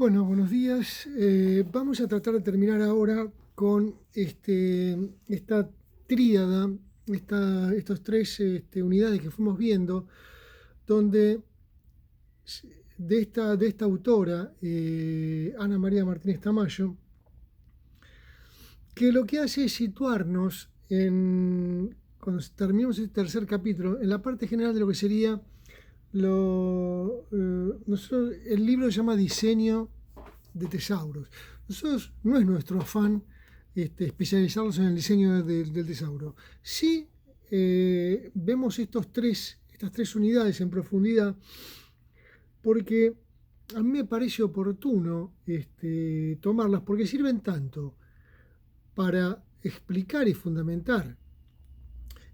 Bueno, buenos días. Vamos a tratar de terminar ahora con esta tríada, estos tres unidades que fuimos viendo, donde de esta autora, Ana María Martínez Tamayo, que lo que hace es situarnos cuando terminemos este tercer capítulo, en la parte general de lo que sería el libro se llama Diseño de tesauros. Nosotros no es nuestro afán especializarnos en el diseño del tesauro. Sí vemos estas tres unidades en profundidad porque a mí me parece oportuno tomarlas porque sirven tanto para explicar y fundamentar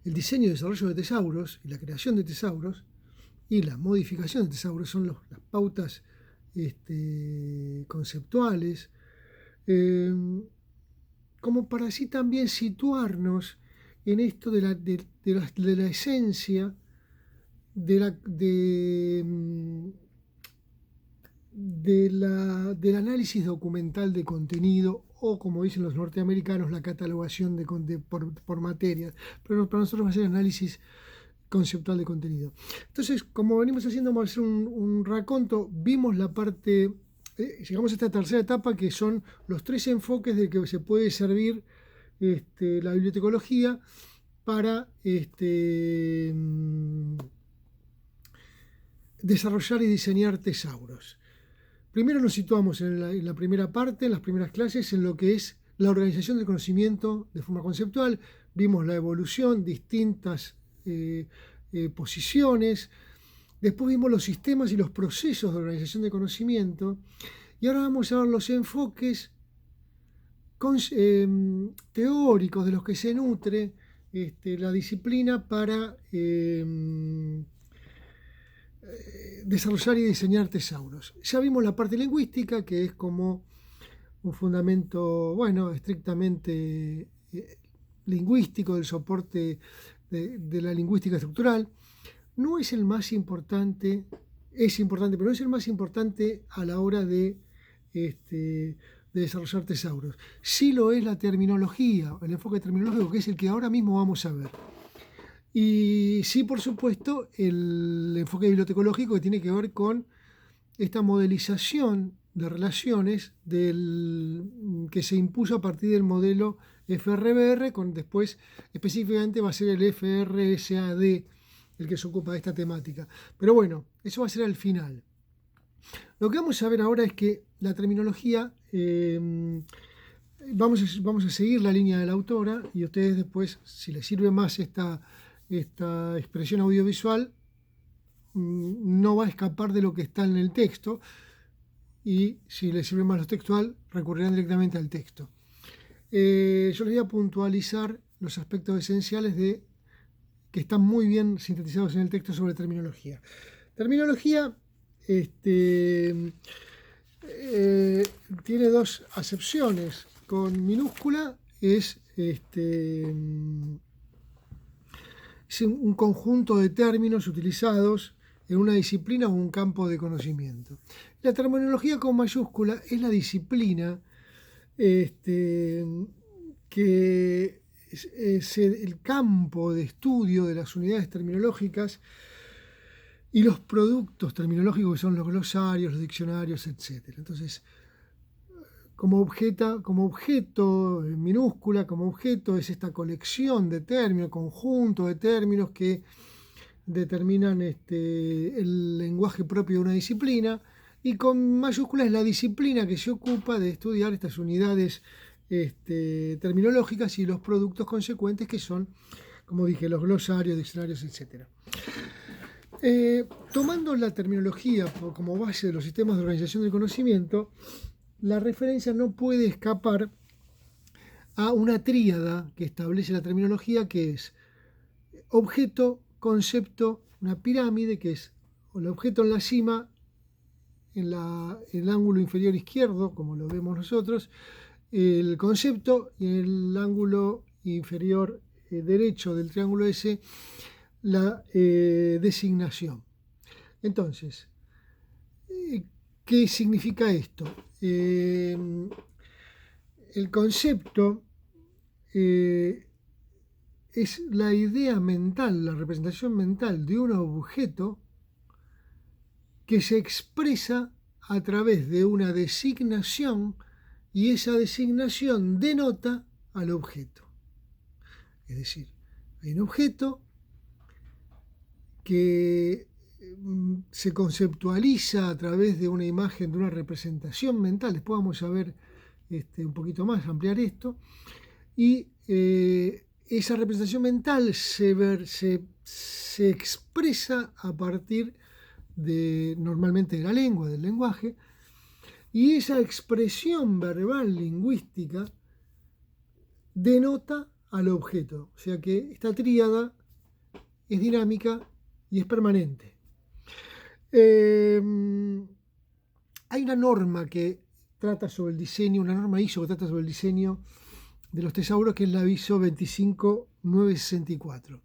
el diseño y desarrollo de tesauros y la creación de tesauros y la modificación de tesauros son las pautas conceptuales, como para así también situarnos en esto de la esencia del análisis documental de contenido, o como dicen los norteamericanos, la catalogación por materias, pero para nosotros va a ser análisis conceptual de contenido. Entonces, como venimos haciendo, vamos a hacer un raconto. Vimos la parte, llegamos a esta tercera etapa, que son los tres enfoques de que se puede servir la bibliotecología para desarrollar y diseñar tesauros. Primero nos situamos en la primera parte, en las primeras clases, en lo que es la organización del conocimiento de forma conceptual. Vimos la evolución, distintas posiciones. Después vimos los sistemas y los procesos de organización de conocimiento. Y ahora vamos a ver los enfoques teóricos de los que se nutre la disciplina para desarrollar y diseñar tesauros. Ya vimos la parte lingüística, que es como un fundamento, estrictamente lingüístico, del soporte de la lingüística estructural. No es el más importante, es importante, pero no es el más importante a la hora de desarrollar tesauros. Sí lo es la terminología, el enfoque terminológico, que es el que ahora mismo vamos a ver. Y sí, por supuesto, el enfoque bibliotecológico, que tiene que ver con esta modelización de relaciones que se impuso a partir del modelo FRBR, con después específicamente va a ser el FRSAD el que se ocupa de esta temática. Pero bueno, eso va a ser al final. Lo que vamos a ver ahora es que la terminología, vamos a seguir la línea de la autora, y ustedes después, si les sirve más esta expresión audiovisual, no va a escapar de lo que está en el texto, y si les sirve más lo textual, recurrirán directamente al texto. Yo les voy a puntualizar los aspectos esenciales que están muy bien sintetizados en el texto sobre terminología. Terminología tiene dos acepciones. Con minúscula es un conjunto de términos utilizados en una disciplina o un campo de conocimiento. La terminología con mayúscula es la disciplina que es el campo de estudio de las unidades terminológicas y los productos terminológicos, que son los glosarios, los diccionarios, etc. Entonces, como objeto en minúscula, como objeto es esta colección de términos, conjunto de términos que determinan el lenguaje propio de una disciplina, y con mayúscula es la disciplina que se ocupa de estudiar estas unidades terminológicas y los productos consecuentes, que son, como dije, los glosarios, diccionarios, etc. Tomando la terminología como base de los sistemas de organización del conocimiento, la referencia no puede escapar a una tríada que establece la terminología, que es objeto, concepto, una pirámide, que es el objeto en la cima, en el ángulo inferior izquierdo, como lo vemos nosotros, el concepto, y en el ángulo inferior derecho del triángulo S, la designación. Entonces, ¿Qué significa esto? El concepto es la idea mental, la representación mental de un objeto que se expresa a través de una designación y esa designación denota al objeto. Es decir, hay un objeto que se conceptualiza a través de una imagen, de una representación mental. Después vamos a ver un poquito más, ampliar esto. Y esa representación mental se expresa a partir normalmente de la lengua, del lenguaje, y esa expresión verbal lingüística denota al objeto. O sea que esta tríada es dinámica y es permanente. Hay una norma que trata sobre el diseño, una norma ISO que trata sobre el diseño de los tesauros, que es la ISO 25964.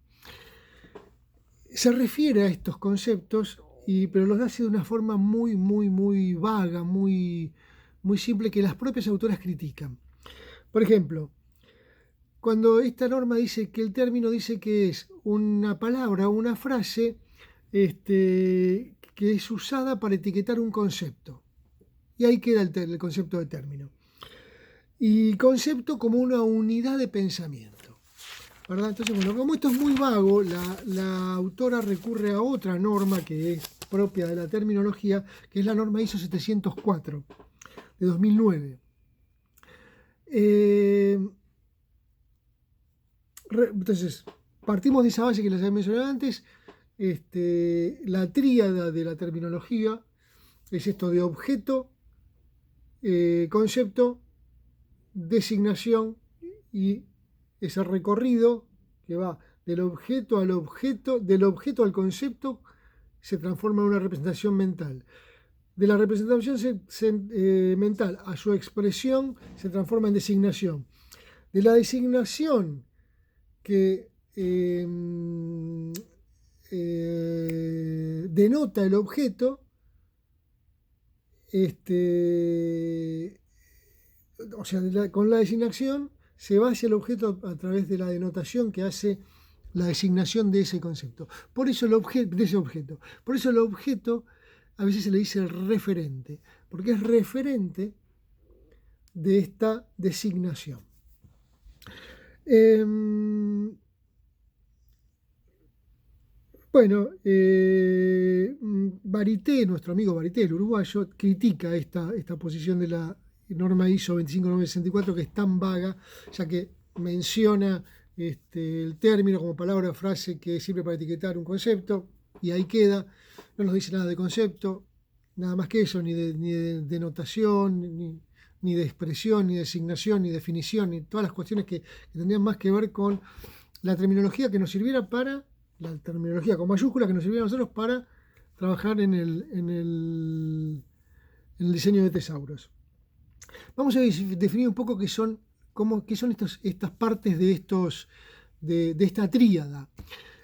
Se refiere a estos conceptos, pero los hace de una forma muy vaga, muy simple, que las propias autoras critican. Por ejemplo, cuando esta norma dice que el término dice que es una palabra o una frase que es usada para etiquetar un concepto. Y ahí queda el concepto de término. Y concepto como una unidad de pensamiento, ¿verdad? Entonces, bueno, como esto es muy vago, la autora recurre a otra norma que es propia de la terminología, que es la norma ISO 704 de 2009. Entonces, partimos de esa base que les había mencionado antes. La tríada de la terminología es esto de objeto, concepto, designación, y ese recorrido que va del objeto al objeto, del objeto al concepto, se transforma en una representación mental. De la representación mental a su expresión se transforma en designación. De la designación que denota el objeto, o sea, con la designación se va hacia el objeto a través de la denotación que hace la designación de ese concepto. Por eso de ese objeto. Por eso el objeto a veces se le dice referente, porque es referente de esta designación. Bueno, Barité, nuestro amigo Barité, el uruguayo, critica esta posición de la norma ISO 25964, que es tan vaga, ya que menciona el término como palabra o frase que sirve para etiquetar un concepto, y ahí queda, no nos dice nada de concepto, nada más que eso, ni de denotación, ni de expresión, ni de designación, ni definición, ni todas las cuestiones que tendrían más que ver con la terminología que nos sirviera para, la terminología con mayúsculas que nos sirviera a nosotros para trabajar en el diseño de tesauros. Vamos a definir un poco qué son estas partes de esta tríada.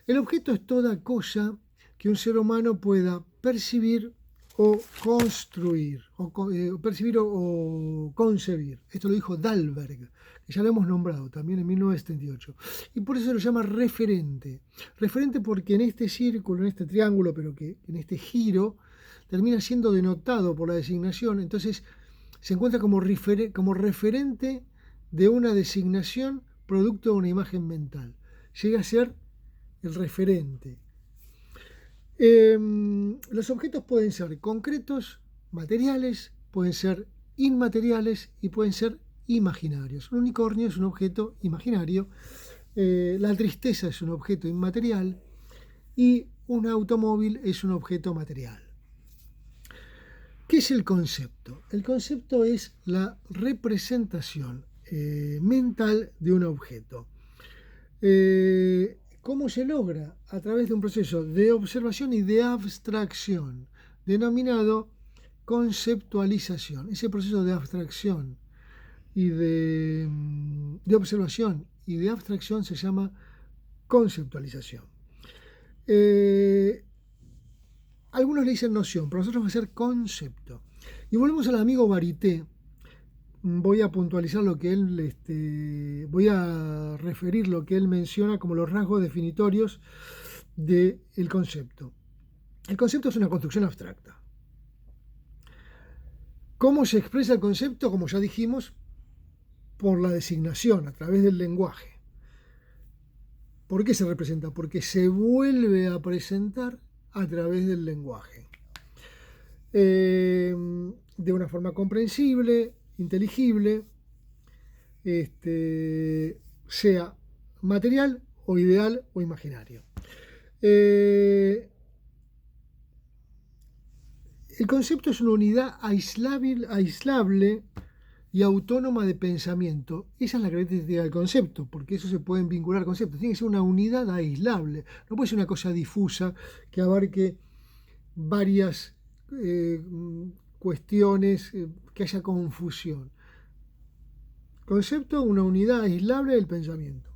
El objeto es toda cosa que un ser humano pueda percibir o construir, percibir o concebir. Esto lo dijo Dalberg, que ya lo hemos nombrado también en 1978. Y por eso se lo llama referente. Referente porque en este círculo, en este triángulo, pero que en este giro, termina siendo denotado por la designación. Entonces se encuentra como referente de una designación producto de una imagen mental. Llega a ser el referente. Los objetos pueden ser concretos, materiales, pueden ser inmateriales y pueden ser imaginarios. Un unicornio es un objeto imaginario, la tristeza es un objeto inmaterial y un automóvil es un objeto material. ¿Qué es el concepto? El concepto es la representación mental de un objeto. ¿Cómo se logra? A través de un proceso de observación y de abstracción, denominado conceptualización. Ese proceso de abstracción y de observación y de abstracción se llama conceptualización. Algunos le dicen noción, pero nosotros va a ser concepto. Y volvemos al amigo Varité. Voy a puntualizar lo que él, voy a referir lo que él menciona como los rasgos definitorios del concepto. El concepto es una construcción abstracta. ¿Cómo se expresa el concepto? Como ya dijimos, por la designación, a través del lenguaje. ¿Por qué se representa? Porque se vuelve a presentar a través del lenguaje. De una forma comprensible, inteligible, sea material o ideal o imaginario. El concepto es una unidad aislable y autónoma de pensamiento. Esa es la característica del concepto, porque eso se pueden vincular conceptos. Tiene que ser una unidad aislable. No puede ser una cosa difusa que abarque varias cuestiones, que haya confusión. Concepto, una unidad aislable del pensamiento.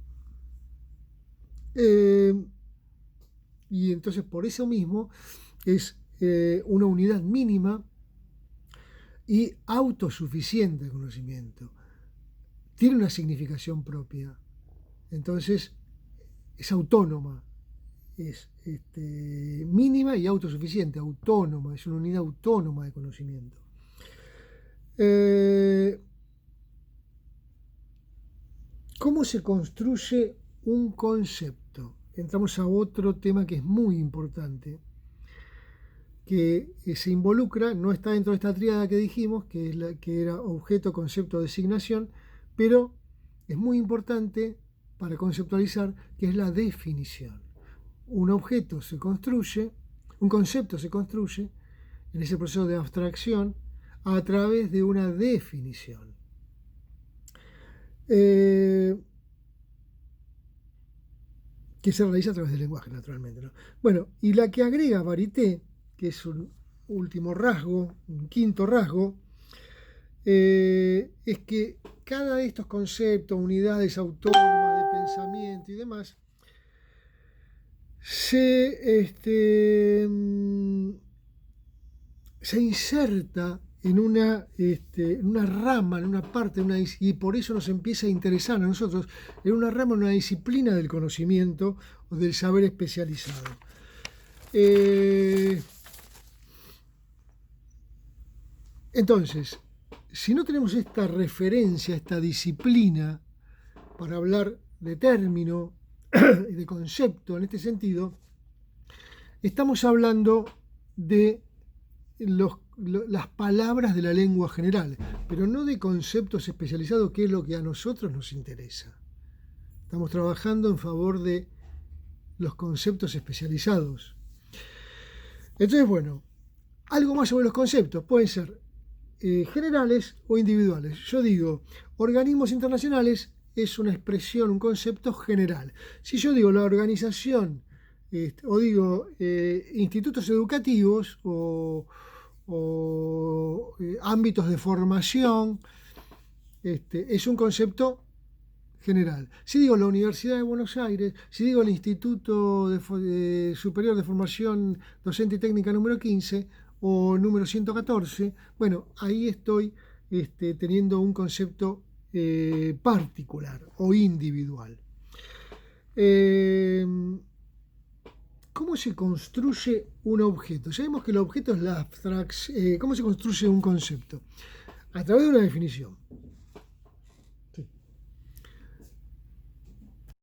Y entonces por eso mismo es una unidad mínima y autosuficiente de conocimiento. Tiene una significación propia. Entonces es autónoma, es mínima y autosuficiente, autónoma, es una unidad autónoma de conocimiento. ¿Cómo se construye un concepto? Entramos a otro tema que es muy importante, que se involucra, no está dentro de esta tríada que dijimos, que es la que era objeto, concepto, designación, pero es muy importante para conceptualizar, que es la definición. Un objeto se construye, un concepto se construye en ese proceso de abstracción a través de una definición. Que se realiza a través del lenguaje, naturalmente, ¿no? Bueno, y la que agrega Varité, que es un último rasgo, un quinto rasgo, es que cada de estos conceptos, unidades autónomas de pensamiento y demás, se inserta en una rama, en una parte, y por eso nos empieza a interesar a nosotros, en una rama, en una disciplina del conocimiento o del saber especializado. Entonces, si no tenemos esta referencia, esta disciplina para hablar de término y de concepto en este sentido, estamos hablando de las palabras de la lengua general, pero no de conceptos especializados, que es lo que a nosotros nos interesa. Estamos trabajando en favor de los conceptos especializados. Entonces, bueno, algo más sobre los conceptos. Pueden ser generales o individuales. Yo digo, organismos internacionales es una expresión, un concepto general. Si yo digo la organización, o digo institutos educativos o ámbitos de formación, es un concepto general. Si digo la Universidad de Buenos Aires, si digo el Instituto Superior de Formación Docente y Técnica número 15 o número 114, bueno, ahí estoy teniendo un concepto particular o individual. ¿Cómo se construye un objeto? Sabemos que el objeto es la abstracción. ¿Cómo se construye un concepto? A través de una definición.